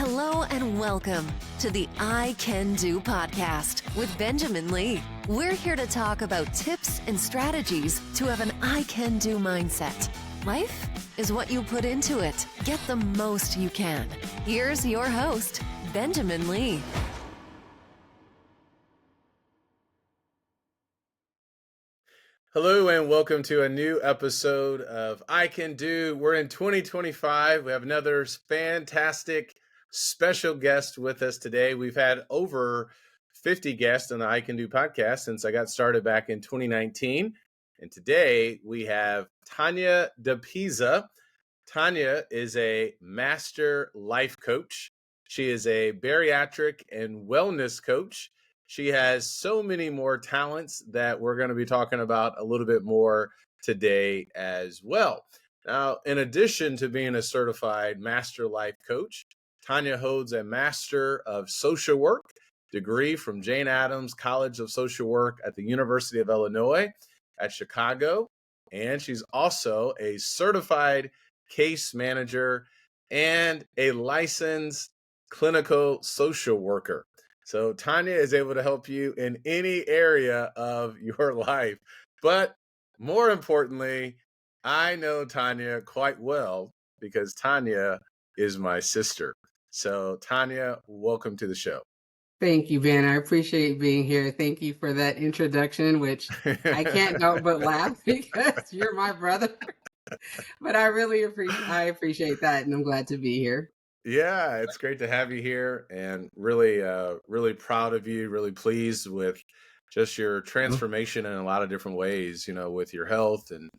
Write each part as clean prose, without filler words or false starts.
Hello and welcome to the I Can Do podcast with Benjamin Lee. We're here to talk about tips and strategies to have an I Can Do mindset. Life is what you put into it. Get the most you can. Here's your host, Benjamin Lee. Hello and welcome to a new episode of I Can Do. We're in 2025. We have another fantastic special guest with us today. We've had over 50 guests on the I Can Do podcast since I got started back in 2019. And today we have Tanya DePeiza. Tanya is a master life coach. She is a bariatric and wellness coach. She has so many more talents that we're going to be talking about a little bit more today as well. Now, in addition to being a certified master life coach, Tanya holds a Master of Social Work degree from Jane Addams College of Social Work at the University of Illinois at Chicago. And she's also a certified case manager and a licensed clinical social worker. So Tanya is able to help you in any area of your life. But more importantly, I know Tanya quite well because Tanya is my sister. So Tanya, welcome to the show. Thank you, Ben. I appreciate being here. Thank you for that introduction, which I can't help but laugh because you're my brother. But I really appreciate that, and I'm glad to be here. Yeah, it's great to have you here, and really proud of you, really pleased with just your transformation in a lot of different ways, with your health and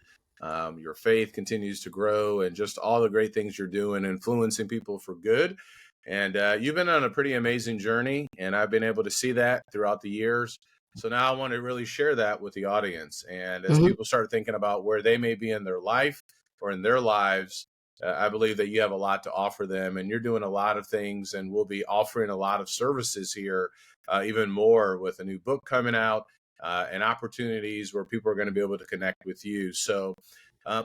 your faith continues to grow and just all the great things you're doing, influencing people for good. And you've been on a pretty amazing journey, and I've been able to see that throughout the years. So now I want to really share that with the audience. And as people start thinking about where they may be in their life or in their lives, I believe that you have a lot to offer them, and you're doing a lot of things, and we'll be offering a lot of services here, even more with a new book coming out and opportunities where people are going to be able to connect with you. So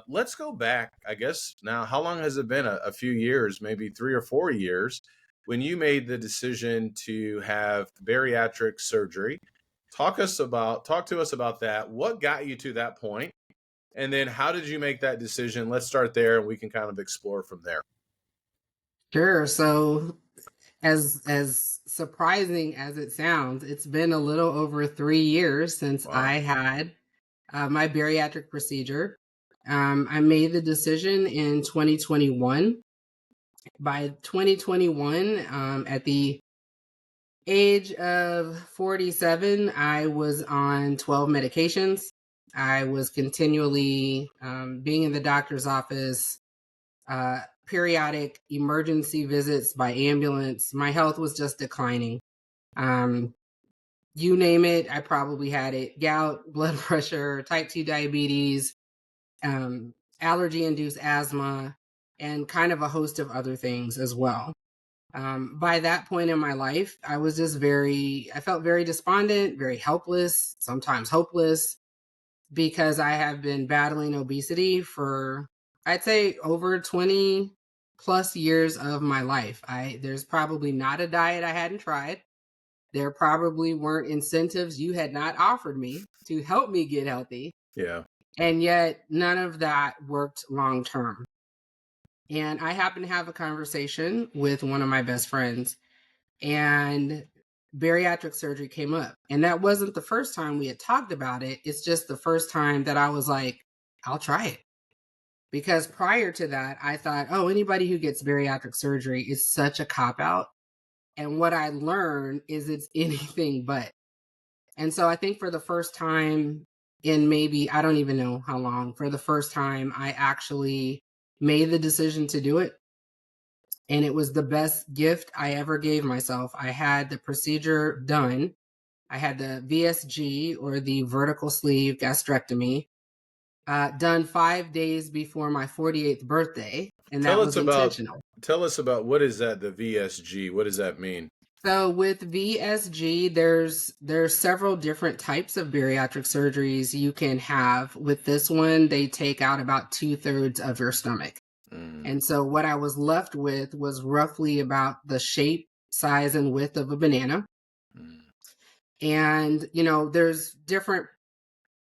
let's go back, I guess. Now, how long has it been? A few years, maybe 3 or 4 years, when you made the decision to have bariatric surgery. Talk to us about that. What got you to that point? And then how did you make that decision? Let's start there and we can kind of explore from there. Sure. So as surprising as it sounds, it's been a little over 3 years since I had my bariatric procedure. I made the decision in 2021. By 2021, at the age of 47, I was on 12 medications. I was continually being in the doctor's office, periodic emergency visits by ambulance. My health was just declining. You name it, I probably had it. Gout, blood pressure, type 2 diabetes, allergy-induced asthma, and kind of a host of other things as well. By that point in my life, I was just I felt very despondent, very helpless, sometimes hopeless, because I have been battling obesity for, I'd say, over 20 plus years of my life. There's probably not a diet I hadn't tried. There probably weren't incentives you had not offered me to help me get healthy. Yeah. And yet none of that worked long term. And I happened to have a conversation with one of my best friends, and bariatric surgery came up. And that wasn't the first time we had talked about it. It's just the first time that I was like, I'll try it. Because prior to that, I thought, oh, anybody who gets bariatric surgery is such a cop-out. And what I learned is it's anything but. And so I think for the first time in maybe, I don't even know how long, for the first time, I actually made the decision to do it. And it was the best gift I ever gave myself. I had the procedure done. I had the VSG, or the vertical sleeve gastrectomy, done 5 days before my 48th birthday. And that was intentional. Tell us about, what is that, the VSG? What does that mean? So with VSG, there's several different types of bariatric surgeries you can have. With this one, they take out about 2/3 of your stomach. And so what I was left with was roughly about the shape, size, and width of a banana. And, there's different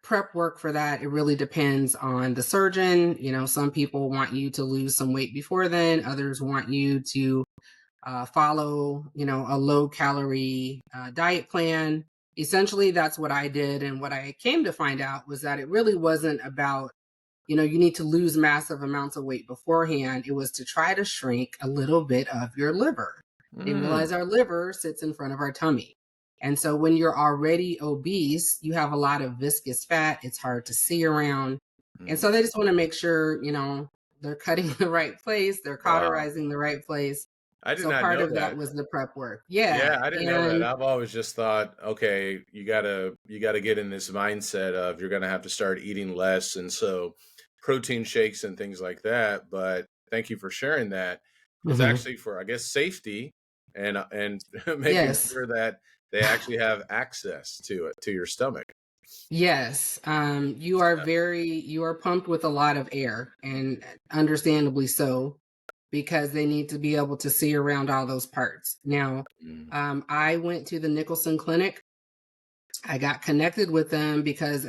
prep work for that. It really depends on the surgeon. Some people want you to lose some weight before then. Others want you to follow, a low calorie diet plan. Essentially, that's what I did. And what I came to find out was that it really wasn't about, you need to lose massive amounts of weight beforehand. It was to try to shrink a little bit of your liver. They realize our liver sits in front of our tummy. And so when you're already obese, you have a lot of viscous fat. It's hard to see around. And so they just want to make sure, they're cutting the right place. They're cauterizing the right place. I did So not part know of that that. was the prep work. Yeah, I didn't know that. And I've always just thought, okay, you gotta get in this mindset of you're gonna have to start eating less, and so protein shakes and things like that. But thank you for sharing that. It's actually for, I guess, safety and making yes, sure that they actually have access to it, to your stomach. yes. You are pumped with a lot of air, and understandably so, because they need to be able to see around all those parts. Now, I went to the Nicholson Clinic. I got connected with them because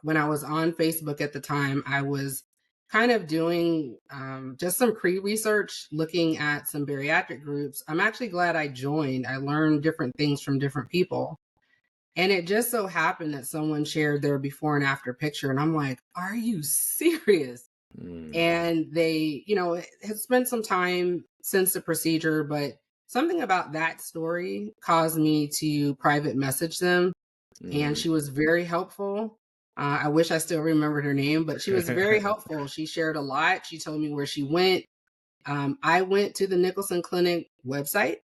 when I was on Facebook at the time, I was kind of doing just some pre-research, looking at some bariatric groups. I'm actually glad I joined. I learned different things from different people. And it just so happened that someone shared their before and after picture. And I'm like, are you serious? And they, had spent some time since the procedure, but something about that story caused me to private message them. And she was very helpful. I wish I still remembered her name, but she was very helpful. She shared a lot. She told me where she went. I went to the Nicholson Clinic website.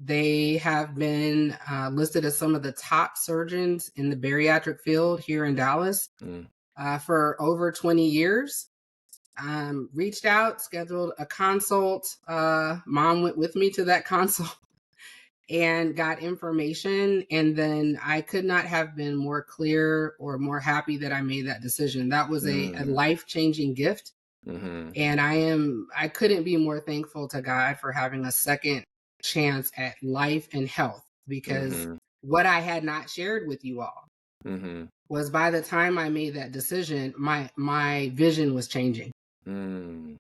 They have been listed as some of the top surgeons in the bariatric field here in Dallas for over 20 years. Reached out, scheduled a consult. Mom went with me to that consult and got information. And then I could not have been more clear or more happy that I made that decision. That was a life-changing gift. And I couldn't be more thankful to God for having a second chance at life and health, because what I had not shared with you all was, by the time I made that decision, my vision was changing. And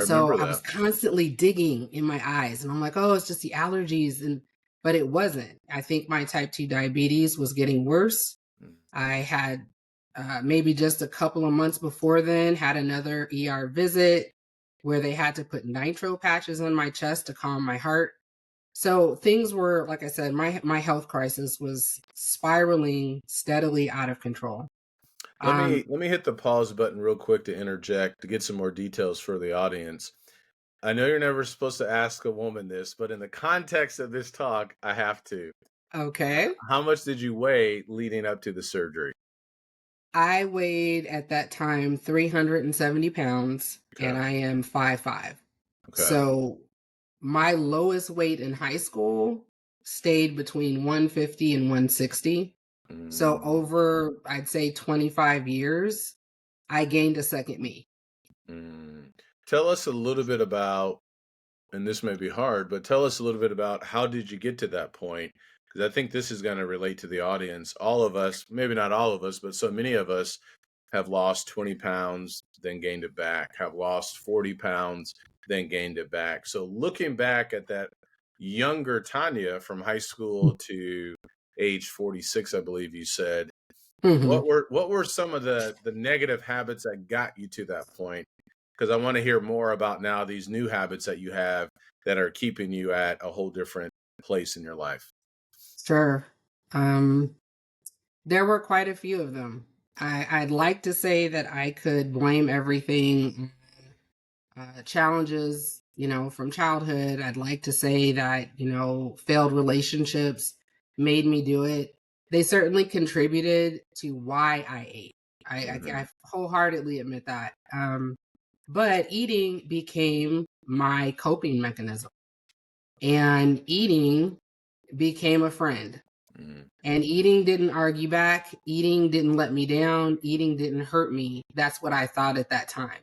so I was constantly digging in my eyes, and I'm like, oh, it's just the allergies. But it wasn't. I think my type 2 diabetes was getting worse. I had maybe just a couple of months before then had another ER visit where they had to put nitro patches on my chest to calm my heart. So things were, like I said, my health crisis was spiraling steadily out of control. Let me hit the pause button real quick to interject to get some more details for the audience. I know you're never supposed to ask a woman this, but in the context of this talk, I have to. Okay. How much did you weigh leading up to the surgery? I weighed at that time 370 pounds, and I am 5'5". So my lowest weight in high school stayed between 150 and 160. So over, I'd say 25 years, I gained a second me. Tell us a little bit about, and this may be hard, but tell us a little bit about how did you get to that point? Because I think this is going to relate to the audience. All of us, maybe not all of us, but so many of us have lost 20 pounds, then gained it back, have lost 40 pounds, then gained it back. So looking back at that younger Tanya from high school to age 46, I believe you said, what were some of the negative habits that got you to that point? Because I want to hear more about now these new habits that you have that are keeping you at a whole different place in your life. Sure. There were quite a few of them. I'd like to say that I could blame everything challenges, from childhood. I'd like to say that, failed relationships made me do it. They certainly contributed to why I ate. I wholeheartedly admit that. But eating became my coping mechanism, and eating became a friend. And eating didn't argue back. Eating didn't let me down. Eating didn't hurt me. That's what I thought at that time.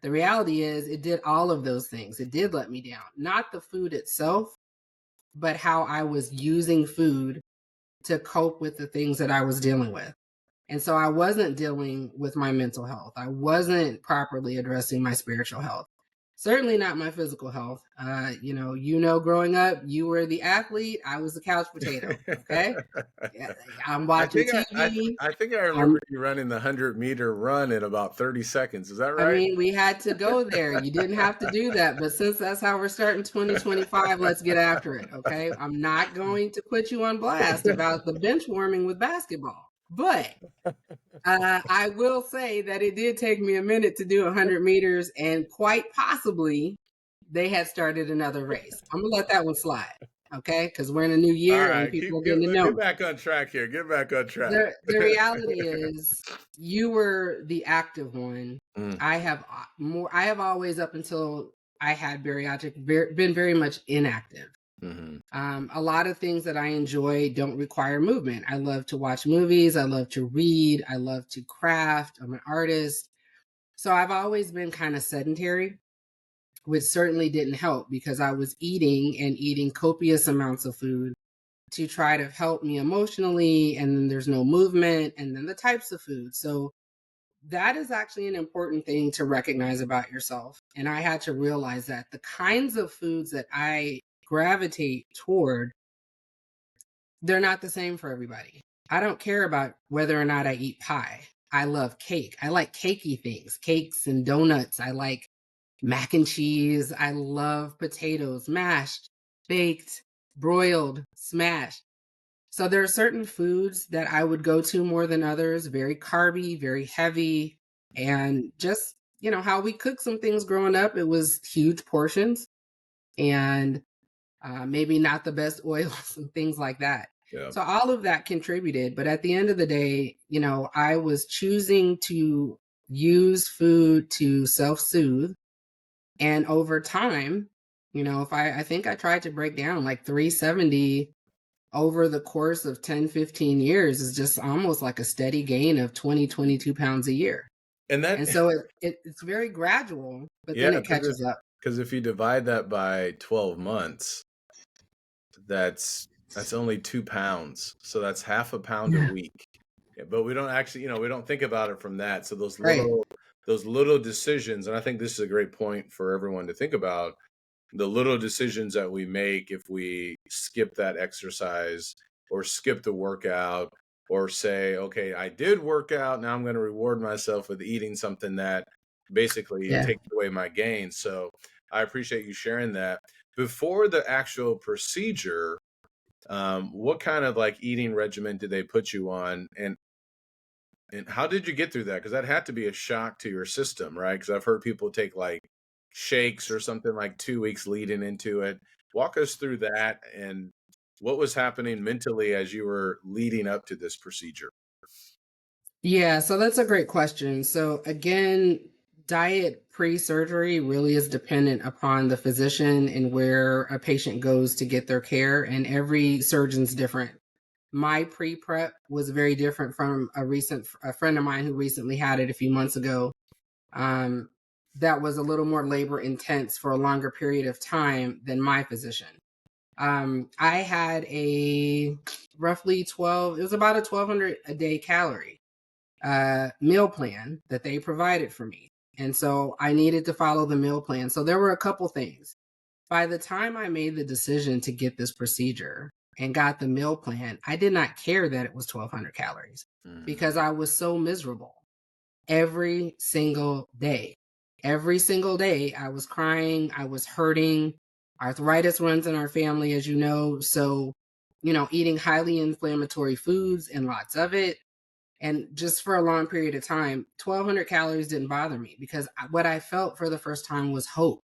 The reality is it did all of those things. It did let me down. Not the food itself, but how I was using food to cope with the things that I was dealing with. And so I wasn't dealing with my mental health. I wasn't properly addressing my spiritual health. Certainly not my physical health. Growing up, you were the athlete. I was the couch potato. Okay. I'm watching TV. I think I remember you running the 100-meter run in about 30 seconds. Is that right? I mean, we had to go there. You didn't have to do that. But since that's how we're starting 2025, let's get after it. Okay. I'm not going to put you on blast about the bench warming with basketball. But I will say that it did take me a minute to do 100 meters, and quite possibly they had started another race. I'm going to let that one slide, okay? Because we're in a new year and people are getting to know. Get back on track here. Get back on track. The reality is you were the active one. I have always, up until I had bariatric, been very much inactive. A lot of things that I enjoy don't require movement. I love to watch movies. I love to read. I love to craft. I'm an artist. So I've always been kind of sedentary, which certainly didn't help because I was eating copious amounts of food to try to help me emotionally. And then there's no movement, and then the types of food. So that is actually an important thing to recognize about yourself. And I had to realize that the kinds of foods that I gravitate toward, they're not the same for everybody. I don't care about whether or not I eat pie. I love cake. I like cakey things, cakes and donuts. I like mac and cheese. I love potatoes, mashed, baked, broiled, smashed. So there are certain foods that I would go to more than others, very carby, very heavy. And just, how we cooked some things growing up, it was huge portions and maybe not the best oils and things like that. Yeah. So all of that contributed. But at the end of the day, I was choosing to use food to self-soothe. And over time, I think I tried to break down like 370 over the course of 10, 15 years is just almost like a steady gain of 20, 22 pounds a year. And so it's very gradual, but then it catches up. Because if you divide that by 12 months, that's only 2 pounds. So that's half a pound a week. Yeah, but we don't actually, we don't think about it from that. So those little decisions, and I think this is a great point for everyone to think about, the little decisions that we make if we skip that exercise or skip the workout or say, okay, I did work out, now I'm going to reward myself with eating something that basically takes away my gains. So I appreciate you sharing that. Before the actual procedure, what kind of like eating regimen did they put you on? And how did you get through that? Because that had to be a shock to your system, right? Because I've heard people take like shakes or something like 2 weeks leading into it. Walk us through that and what was happening mentally as you were leading up to this procedure. Yeah, so that's a great question. So again, diet pre-surgery really is dependent upon the physician and where a patient goes to get their care, and every surgeon's different. My pre-prep was very different from a friend of mine who recently had it a few months ago. That was a little more labor intense for a longer period of time than my physician. I had a roughly it was about a 1,200 a day calorie meal plan that they provided for me. And so I needed to follow the meal plan. So there were a couple things. By the time I made the decision to get this procedure and got the meal plan, I did not care that it was 1,200 calories because I was so miserable every single day. Every single day I was crying, I was hurting. Arthritis runs in our family, as you know. So, eating highly inflammatory foods and lots of it. And just for a long period of time, 1,200 calories didn't bother me because what I felt for the first time was hope.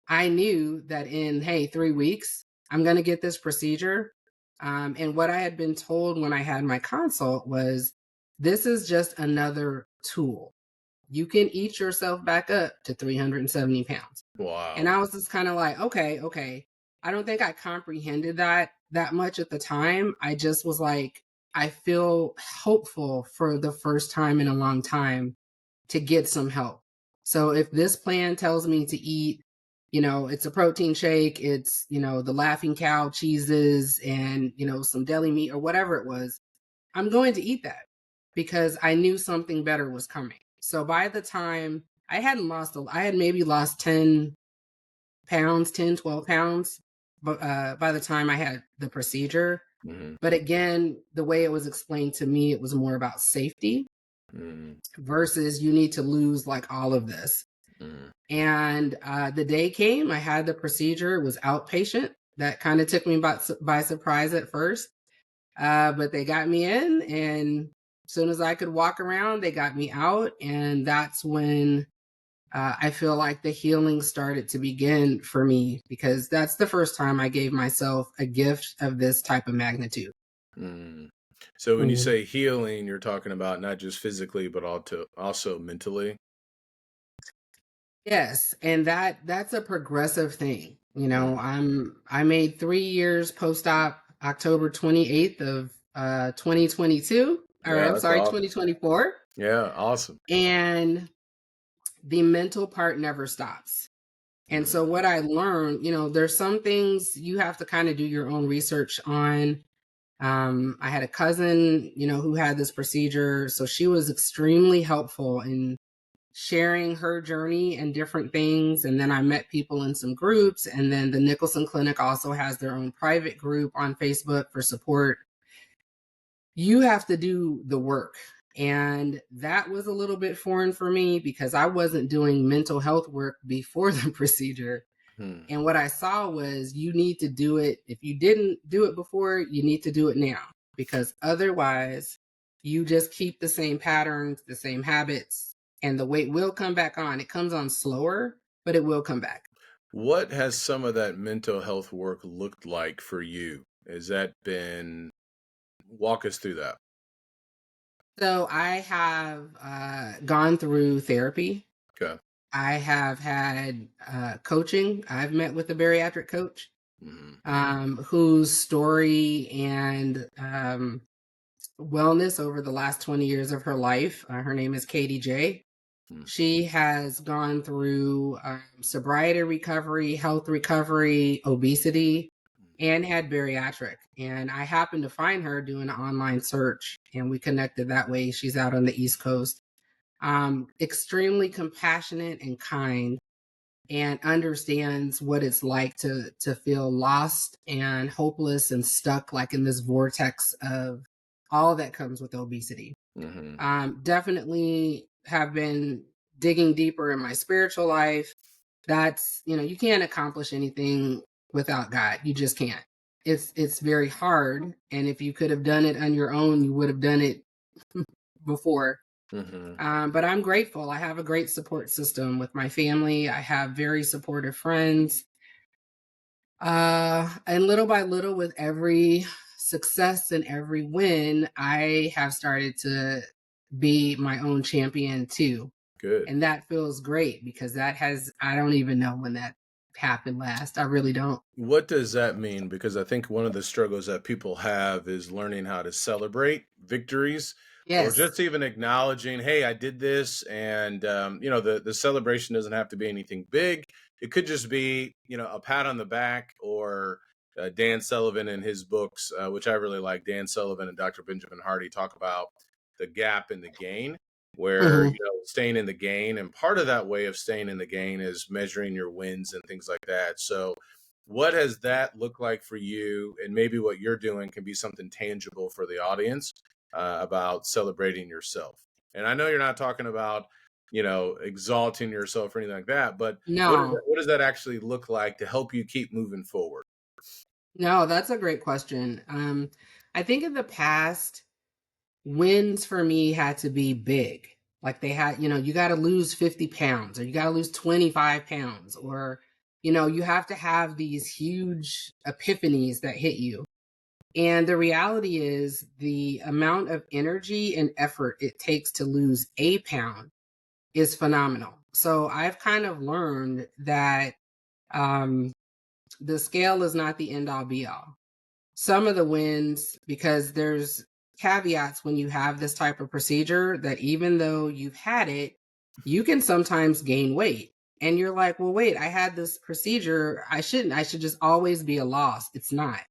I knew that in, 3 weeks, I'm going to get this procedure. And what I had been told when I had my consult was, this is just another tool. You can eat yourself back up to 370 pounds. Wow. And I was just kind of like, okay. I don't think I comprehended that much at the time. I just was like, I feel hopeful for the first time in a long time to get some help. So if this plan tells me to eat, it's a protein shake, it's, the Laughing Cow cheeses and, some deli meat or whatever it was, I'm going to eat that because I knew something better was coming. So by the time I had maybe lost 10 pounds, 10, 12 pounds, but by the time I had the procedure. Mm-hmm. But again, the way it was explained to me, it was more about safety versus you need to lose like all of this. And the day came, I had the procedure. It was outpatient. That kind of took me by surprise at first. But they got me in, and as soon as I could walk around, they got me out. And that's when I feel like the healing started to begin for me, because that's the first time I gave myself a gift of this type of magnitude. So when you say healing, you're talking about not just physically, but also mentally. Yes, and that's a progressive thing. I made 3 years post-op October 28th of 2022. Or Yeah, I'm that's sorry, awesome. 2024. Yeah, awesome. And the mental part never stops. And so what I learned, there's some things you have to kind of do your own research on. I had a cousin, who had this procedure. So she was extremely helpful in sharing her journey and different things. And then I met people in some groups. And then the Nicholson Clinic also has their own private group on Facebook for support. You have to do the work. And that was a little bit foreign for me because I wasn't doing mental health work before the procedure. And what I saw was you need to do it. If you didn't do it before, you need to do it now, because otherwise you just keep the same patterns, the same habits, and the weight will come back on. It comes on slower, but it will come back. What has some of that mental health work looked like for you? Walk us through that. So I have gone through therapy. Okay. I have had coaching. I've met with a bariatric coach whose story and wellness over the last 20 years of her life. Her name is Katie J. She has gone through sobriety recovery, health recovery, obesity, and had bariatric. And I happened to find her doing an online search, and we connected that way. She's out on the East Coast. Extremely compassionate and kind, and understands what it's like to feel lost and hopeless and stuck like in this vortex of all that comes with obesity. Definitely have been digging deeper in my spiritual life. That's, you can't accomplish anything without God. You just can't. It's very hard. And if you could have done it on your own, you would have done it before. But I'm grateful. I have a great support system with my family. I have very supportive friends. And little by little, with every success and every win, I have started to be my own champion too. Good. And that feels great because I don't even know when that happened last. I really don't. What does that mean? Because I think one of the struggles that people have is learning how to celebrate victories, or Yes. just even acknowledging, hey, I did this. And, the celebration doesn't have to be anything big. It could just be, a pat on the back, or Dan Sullivan in his books, which I really like. Dan Sullivan and Dr. Benjamin Hardy talk about the gap and the gain, where, staying in the gain. And part of that way of staying in the gain is measuring your wins and things like that. So what has that looked like for you? And maybe what you're doing can be something tangible for the audience about celebrating yourself. And I know you're not talking about, exalting yourself or anything like that, but No. what does that actually look like to help you keep moving forward? No, that's a great question. I think in the past, wins for me had to be big. Like they had, you got to lose 50 pounds, or you got to lose 25 pounds, or, you have to have these huge epiphanies that hit you. And the reality is the amount of energy and effort it takes to lose a pound is phenomenal. So I've kind of learned that the scale is not the end all be all. Some of the wins, because there's caveats when you have this type of procedure, that even though you've had it, you can sometimes gain weight. And you're like, well, wait, I had this procedure. I should just always be a loss. It's not.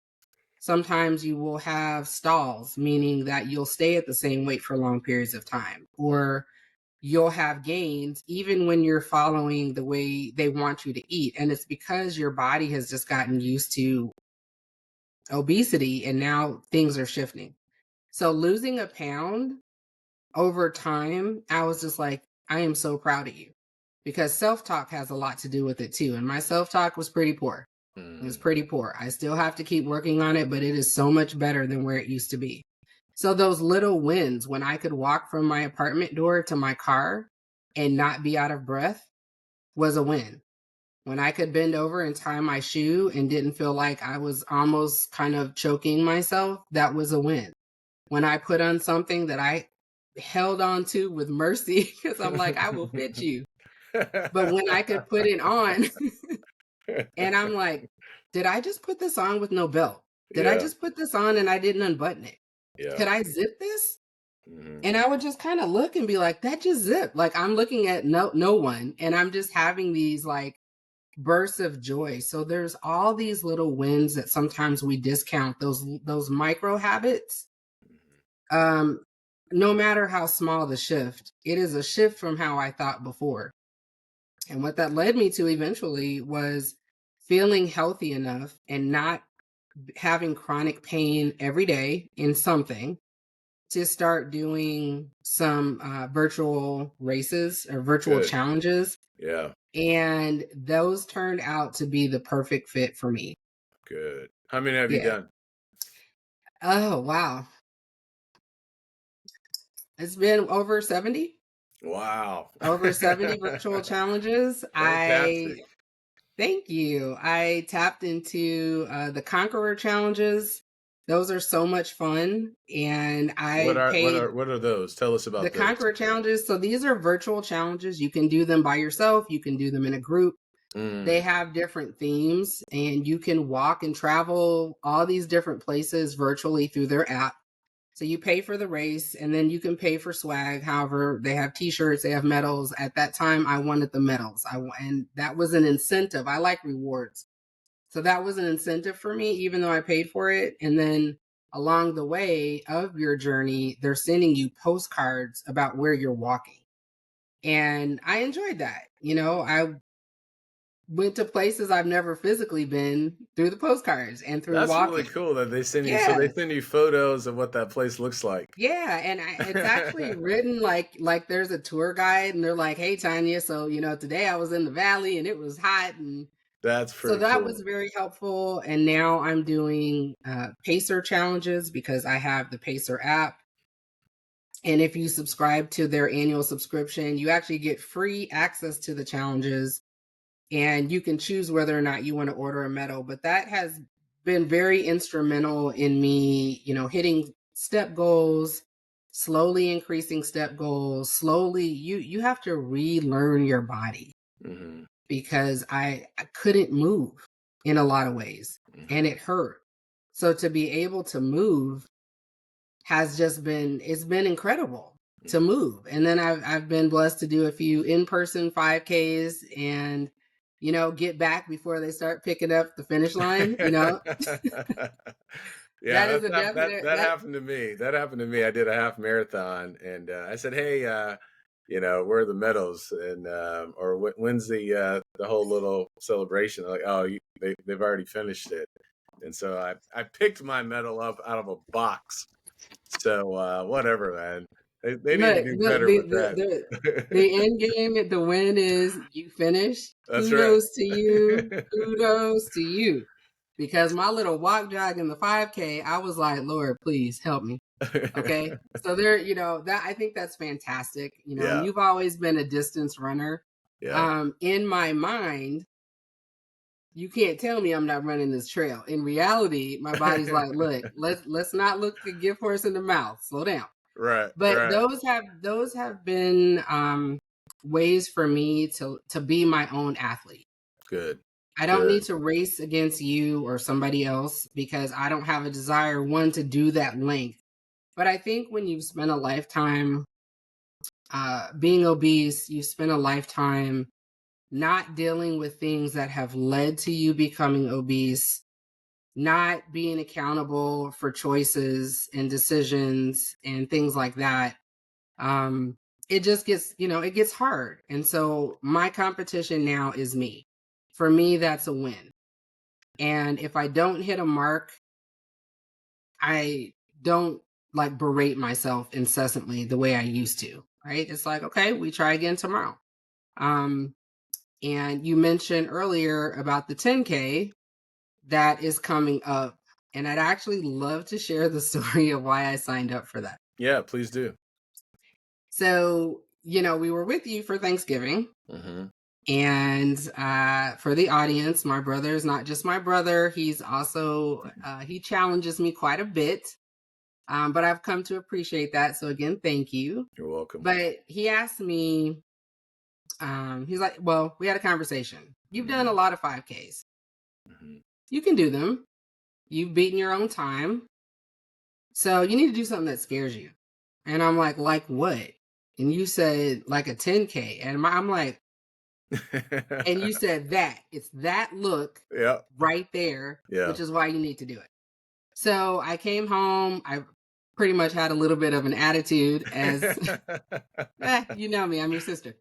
Sometimes you will have stalls, meaning that you'll stay at the same weight for long periods of time, or you'll have gains even when you're following the way they want you to eat. And it's because your body has just gotten used to obesity and now things are shifting. So losing a pound over time, I was just like, I am so proud of you, because self-talk has a lot to do with it too. And my self-talk was pretty poor. It was pretty poor. I still have to keep working on it, but it is so much better than where it used to be. So those little wins, when I could walk from my apartment door to my car and not be out of breath, was a win. When I could bend over and tie my shoe and didn't feel like I was almost kind of choking myself, that was a win. When I put on something that I held on to with mercy, because I'm like, I will fit you. But when I could put it on and I'm like, did I just put this on with no belt? Did I just put this on and I didn't unbutton it? Could I zip this? And I would just kind of look and be like, that just zipped. Like, I'm looking at no one, and I'm just having these like bursts of joy. So there's all these little wins that sometimes we discount, those micro habits. No matter how small the shift, it is a shift from how I thought before. And what that led me to eventually was feeling healthy enough and not having chronic pain every day in something, to start doing some virtual races or virtual Good. challenges. Yeah. And those turned out to be the perfect fit for me. Good. How many have you done? Oh, wow. It's been over 70. Wow. Over 70 virtual challenges. Fantastic. Thank you. I tapped into the Conqueror challenges. Those are so much fun. And What are those? Tell us about the those. Conqueror challenges. So these are virtual challenges. You can do them by yourself. You can do them in a group. They have different themes, and you can walk and travel all these different places virtually through their app. So you pay for the race, and then you can pay for swag. However, they have t-shirts, they have medals. At that time, I wanted the medals. And that was an incentive. I like rewards. So that was an incentive for me, even though I paid for it. And then along the way of your journey, they're sending you postcards about where you're walking. And I enjoyed that. I went to places I've never physically been through the postcards and through That's walking. really cool that they send you. So they send you photos of what that place looks like. Yeah, and it's actually written like there's a tour guide, and they're like, "Hey, Tanya, so today I was in the valley and it was hot," and that's pretty. So that cool. was very helpful. And now I'm doing Pacer challenges because I have the Pacer app. And if you subscribe to their annual subscription, you actually get free access to the challenges. And you can choose whether or not you want to order a medal. But that has been very instrumental in me, hitting step goals, slowly increasing step goals, slowly. You have to relearn your body, because I couldn't move in a lot of ways, and it hurt. So to be able to move has just been, it's been incredible to move. And then I've been blessed to do a few in-person 5Ks and get back before they start picking up the finish line, Yeah, that is a that definite happened to me. That happened to me. I did a half marathon, and I said, "Hey, where are the medals?" And or when's the whole little celebration? They're like, "Oh, they've already finished it." And so I picked my medal up out of a box. So whatever, man. They need to do better with that. The end game, the win is you finish. That's Kudos to you. right. Kudos to you. Because my little walk jog in the 5K, I was like, Lord, please help me. Okay. So there, that I think that's fantastic. And you've always been a distance runner. Yeah. In my mind, you can't tell me I'm not running this trail. In reality, my body's like, look, let's not look a gift horse in the mouth. Slow down. Right. But right. those have been ways for me to be my own athlete. Good. I don't need to race against you or somebody else, because I don't have a desire, one, to do that length. But I think when you've spent a lifetime being obese, you spend a lifetime not dealing with things that have led to you becoming obese, not being accountable for choices and decisions and things like that. It just gets, it gets hard. And so my competition now is me. For me, that's a win. And if I don't hit a mark, I don't like berate myself incessantly the way I used to, right? It's like, okay, we try again tomorrow. Um, and you mentioned earlier about the 10K that is coming up. And I'd actually love to share the story of why I signed up for that. Yeah, please do. So, we were with you for Thanksgiving. Mm-hmm. And for the audience, my brother is not just my brother. He's also, he challenges me quite a bit. But I've come to appreciate that. So again, thank you. You're welcome. But he asked me, he's like, well, we had a conversation. You've done a lot of 5Ks. Mm-hmm. You can do them. You've beaten your own time. So you need to do something that scares you. And I'm like what? And you said like a 10K. And I'm like, and you said that. It's that look right there, which is why you need to do it. So I came home. I pretty much had a little bit of an attitude as, you know me, I'm your sister.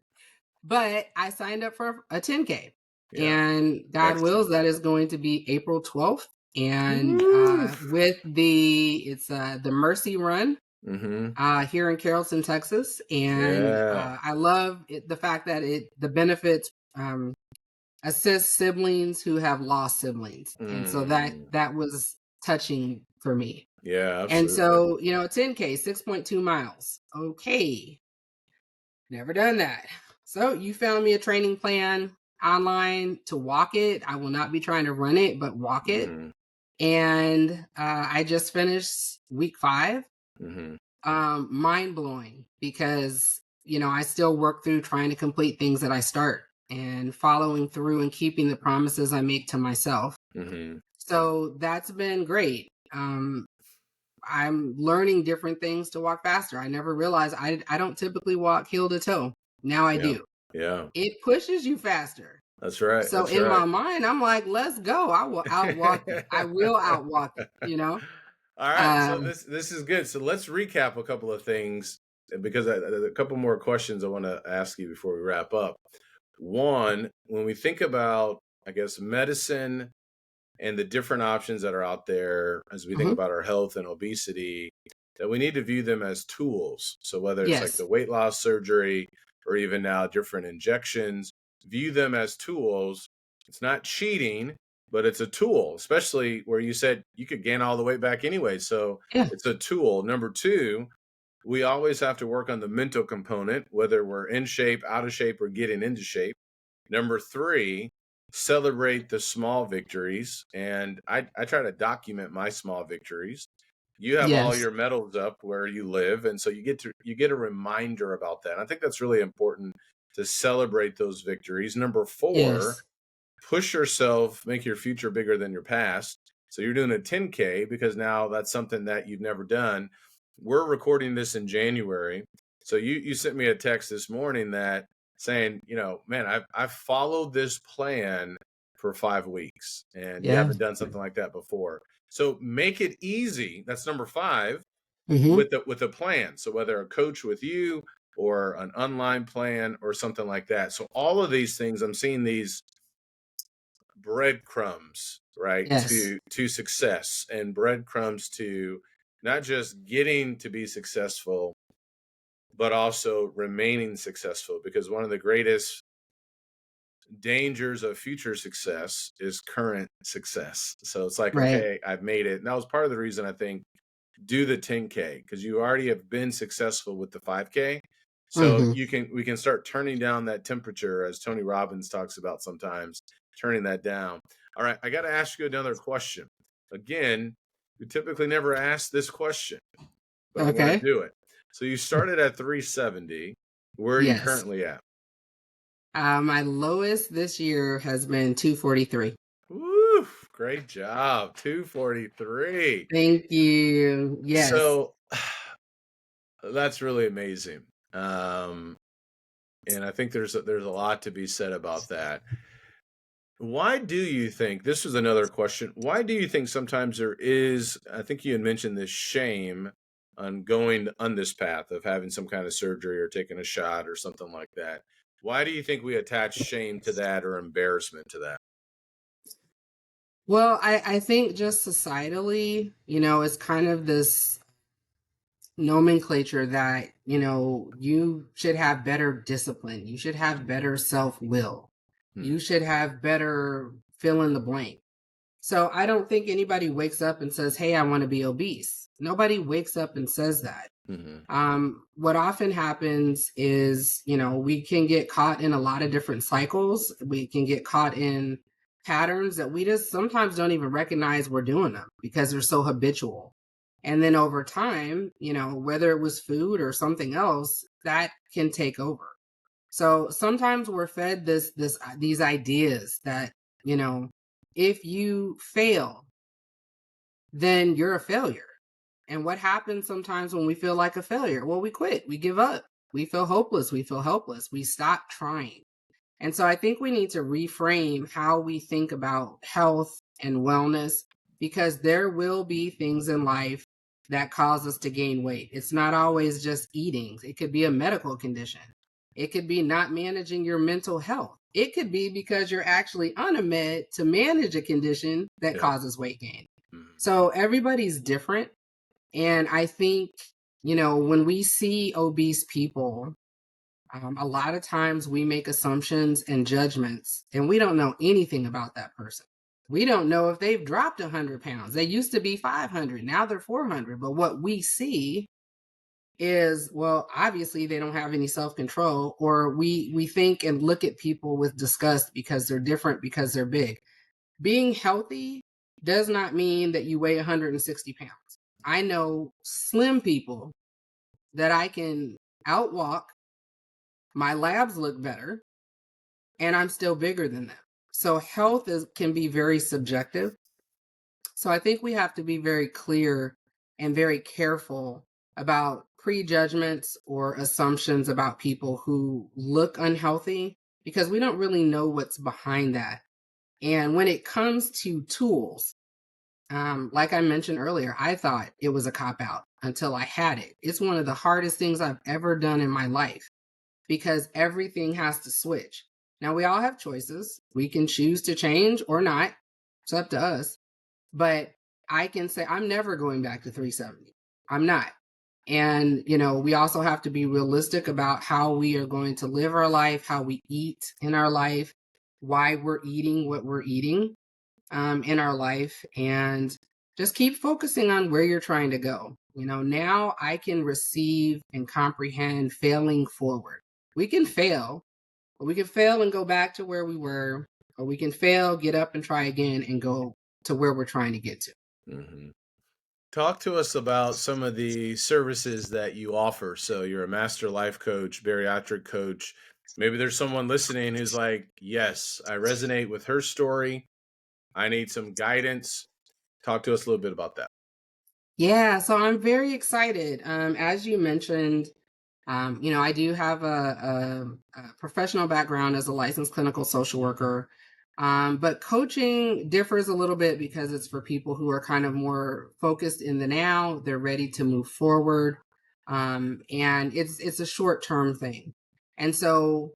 But I signed up for a 10K. And God wills, that is going to be April 12th. And with the Mercy Run here in Carrollton, Texas. And I love the fact that the benefits assist siblings who have lost siblings. And so that was touching for me. Yeah, absolutely. And so, 10K, 6.2 miles. Okay. Never done that. So you found me a training plan online to walk it. I will not be trying to run it, but walk it. And I just finished week 5. Mind blowing because, I still work through trying to complete things that I start and following through and keeping the promises I make to myself. So that's been great. I'm learning different things to walk faster. I never realized I don't typically walk heel to toe. Now I do. Yeah. It pushes you faster. That's right. So in my mind, I'm like, let's go. I will outwalk you. I will outwalk you, All right. So this is good. So let's recap a couple of things because a couple more questions I want to ask you before we wrap up. One, when we think about, I guess, medicine and the different options that are out there as we think about our health and obesity, that we need to view them as tools. So whether it's like the weight loss surgery or even now different injections, view them as tools. It's not cheating, but it's a tool, especially where you said you could gain all the weight back anyway. So it's a tool. Number 2, we always have to work on the mental component, whether we're in shape, out of shape, or getting into shape. Number 3, celebrate the small victories. And I try to document my small victories. You have all your medals up where you live. And so you get a reminder about that. And I think that's really important to celebrate those victories. Number 4, push yourself, make your future bigger than your past. So you're doing a 10K because now that's something that you've never done. We're recording this in January. So you sent me a text this morning that saying, man, I've followed this plan for 5 weeks and you haven't done something like that before. So make it easy. That's number 5 with a plan. So whether a coach with you or an online plan or something like that. So all of these things, I'm seeing these breadcrumbs, right, to success, and breadcrumbs to not just getting to be successful, but also remaining successful. Because one of the greatest dangers of future success is current success. So it's like, okay, I've made it. And that was part of the reason I think do the 10K, because you already have been successful with the 5K. So we can start turning down that temperature, as Tony Robbins talks about sometimes, turning that down. All right, I got to ask you another question. Again, we typically never ask this question, but I want to do it. So you started at 370. Where are you currently at? My lowest this year has been 243. Woo! Great job. 243. Thank you. Yes. So that's really amazing. And I think there's a lot to be said about that. Why do you think, this was another question, why do you think sometimes there is, I think you had mentioned this shame on going on this path of having some kind of surgery or taking a shot or something like that? Why do you think we attach shame to that or embarrassment to that? Well, I think just societally, it's kind of this nomenclature that, you should have better discipline. You should have better self-will. You should have better fill in the blank. So I don't think anybody wakes up and says, hey, I want to be obese. Nobody wakes up and says that. What often happens is, we can get caught in a lot of different cycles. We can get caught in patterns that we just sometimes don't even recognize we're doing them because they're so habitual. And then over time, whether it was food or something else, that can take over. So sometimes we're fed these ideas that, if you fail, then you're a failure. And what happens sometimes when we feel like a failure? Well, we quit, we give up, we feel hopeless, we feel helpless, we stop trying. And so I think we need to reframe how we think about health and wellness, because there will be things in life that cause us to gain weight. It's not always just eating. It could be a medical condition. It could be not managing your mental health. It could be because you're actually on a med to manage a condition that causes weight gain. So everybody's different. And I think, when we see obese people, a lot of times we make assumptions and judgments, and we don't know anything about that person. We don't know if they've dropped 100 pounds. They used to be 500, now they're 400. But what we see is, well, obviously they don't have any self-control, or we think and look at people with disgust because they're different, because they're big. Being healthy does not mean that you weigh 160 pounds. I know slim people that I can outwalk, my labs look better, and I'm still bigger than them. So health can be very subjective. So I think we have to be very clear and very careful about prejudgments or assumptions about people who look unhealthy, because we don't really know what's behind that. And when it comes to tools, like I mentioned earlier, I thought it was a cop-out until I had it. It's one of the hardest things I've ever done in my life, because everything has to switch. Now, we all have choices. We can choose to change or not. It's up to us. But I can say I'm never going back to 370. I'm not. And, we also have to be realistic about how we are going to live our life, how we eat in our life, why we're eating what we're eating in our life, and just keep focusing on where you're trying to go. Now I can receive and comprehend failing forward. We can fail, but we can fail and go back to where we were, or we can fail, get up and try again and go to where we're trying to get to. Talk to us about some of the services that you offer. So you're a master life coach, bariatric coach. Maybe there's someone listening who's like, yes, I resonate with her story. I need some guidance. Talk to us a little bit about that. Yeah, so I'm very excited. As you mentioned, I do have a professional background as a licensed clinical social worker, but coaching differs a little bit because it's for people who are kind of more focused in the now. They're ready to move forward, and it's a short-term thing. And so,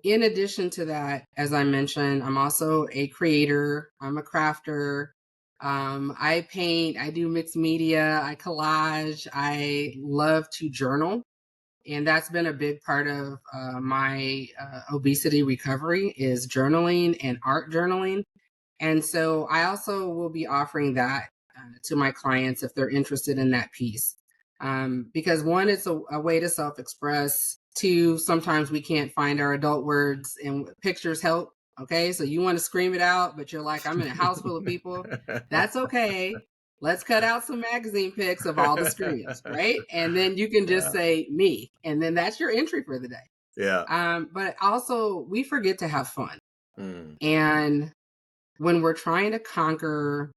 in addition to that, as I mentioned, I'm also a creator. I'm a crafter. I paint. I do mixed media. I collage. I love to journal. And that's been a big part of my obesity recovery, is journaling and art journaling. And so I also will be offering that to my clients if they're interested in that piece. Because one, it's a way to self-express. Two, sometimes we can't find our adult words and pictures help. Okay, so you want to scream it out, but you're like, I'm in a house full of people. That's okay. Let's cut out some magazine pics of all the screams, right? And then you can just say me, and then that's your entry for the day. Yeah. But also, we forget to have fun. And when we're trying to conquer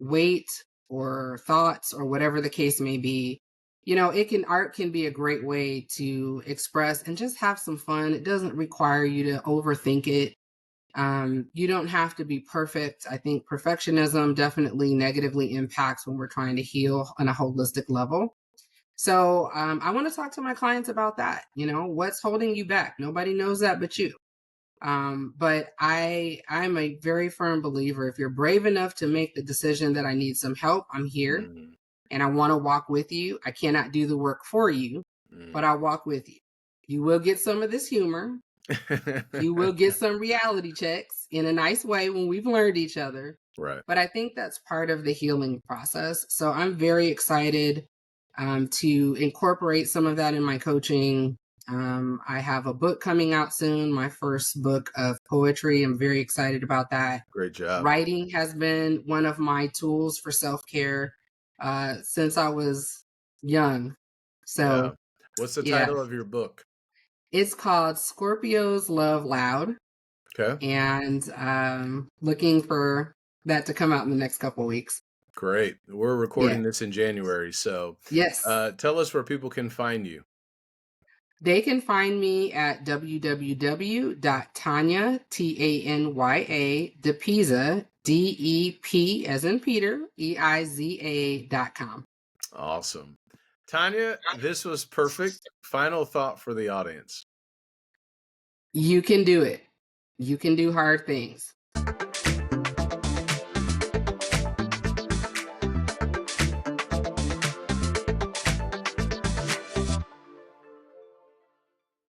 weight or thoughts or whatever the case may be, art can be a great way to express and just have some fun. It doesn't require you to overthink it. You don't have to be perfect. I think perfectionism definitely negatively impacts when we're trying to heal on a holistic level. So I want to talk to my clients about that. What's holding you back? Nobody knows that but you. But I'm a very firm believer. If you're brave enough to make the decision that I need some help, I'm here and I want to walk with you. I cannot do the work for you, but I'll walk with you. You will get some of this humor. You will get some reality checks in a nice way when we've learned each other. Right. But I think that's part of the healing process. So I'm very excited to incorporate some of that in my coaching. I have a book coming out soon, my first book of poetry. I'm very excited about that. Great job. Writing has been one of my tools for self-care since I was young. So, what's the title of your book? It's called Scorpios Love Loud. Okay. And looking for that to come out in the next couple of weeks. Great. We're recording this in January. So yes, tell us where people can find you. They can find me at www.Tanya, Tanya, DePeiza, DEP as in Peter, EIZA.com. Awesome. Tanya, this was perfect. Final thought for the audience. You can do it. You can do hard things.